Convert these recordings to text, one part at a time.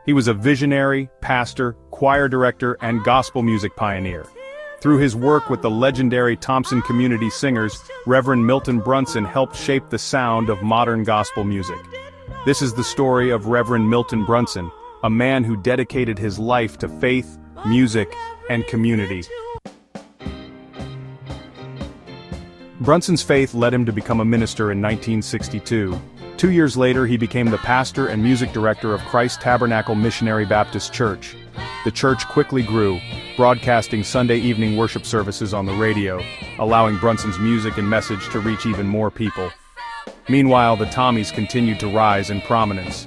He was a visionary, pastor, choir director, and gospel music pioneer. Through his work with the legendary Thompson Community Singers, Reverend Milton Brunson helped shape the sound of modern gospel music. This is the story of Reverend Milton Brunson, a man who dedicated his life to faith, music, and community. Brunson's faith led him to become a minister in 1962. 2 years later, he became the pastor and music director of Christ Tabernacle Missionary Baptist Church. The church quickly grew, broadcasting Sunday evening worship services on the radio, allowing Brunson's music and message to reach even more people. Meanwhile, the Tommies continued to rise in prominence.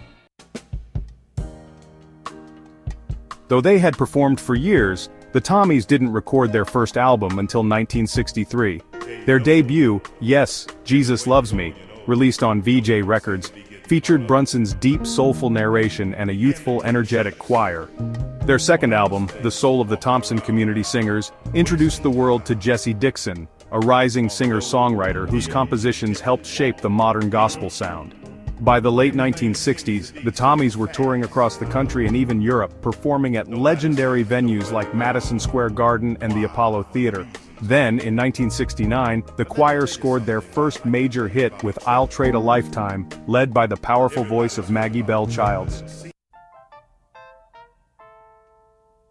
Though they had performed for years, the Tommies didn't record their first album until 1963. Their debut, Yes, Jesus Loves Me, released on VJ Records, featured Brunson's deep soulful narration and a youthful energetic choir. Their second album, The Soul of the Thompson Community Singers, introduced the world to Jesse Dixon, a rising singer-songwriter whose compositions helped shape the modern gospel sound. By the late 1960s, the Tommies were touring across the country and even Europe, performing at legendary venues like Madison Square Garden and the Apollo Theater. Then, in 1969, the choir scored their first major hit with I'll Trade a Lifetime, led by the powerful voice of Maggie Bell Childs.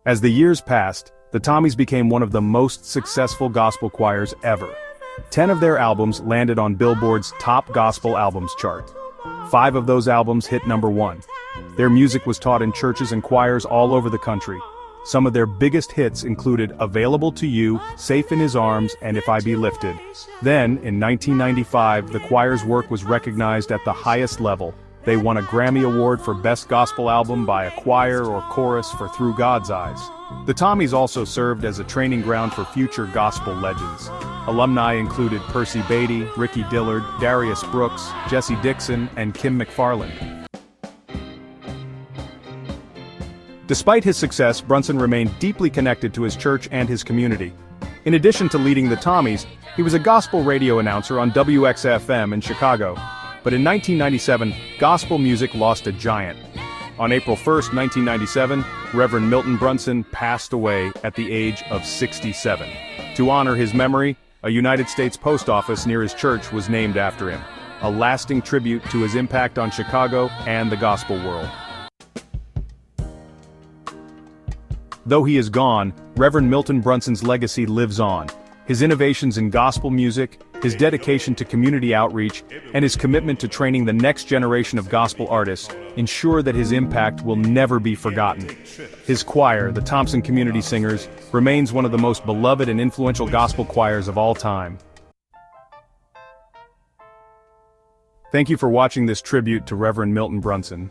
As the years passed, the Tommies became one of the most successful gospel choirs ever. 10 of their albums landed on Billboard's Top Gospel Albums chart. 5 of those albums hit #1. Their music was taught in churches and choirs all over the country. Some of their biggest hits included Available to You, Safe in His Arms, and If I Be Lifted. Then, in 1995, the choir's work was recognized at the highest level. They won a Grammy Award for Best Gospel Album by a choir or chorus for Through God's Eyes. The Tommies also served as a training ground for future gospel legends. Alumni included Percy Beatty, Ricky Dillard, Darius Brooks, Jesse Dixon, and Kim McFarland. Despite his success, Brunson remained deeply connected to his church and his community. In addition to leading the Tommies, he was a gospel radio announcer on WXFM in Chicago. But in 1997, gospel music lost a giant. On April 1, 1997, Reverend Milton Brunson passed away at the age of 67. To honor his memory, a United States post office near his church was named after him, a lasting tribute to his impact on Chicago and the gospel world. Though he is gone, Reverend Milton Brunson's legacy lives on. His innovations in gospel music, his dedication to community outreach, and his commitment to training the next generation of gospel artists ensure that his impact will never be forgotten. His choir, the Thompson Community Singers, remains one of the most beloved and influential gospel choirs of all time. Thank you for watching this tribute to Reverend Milton Brunson.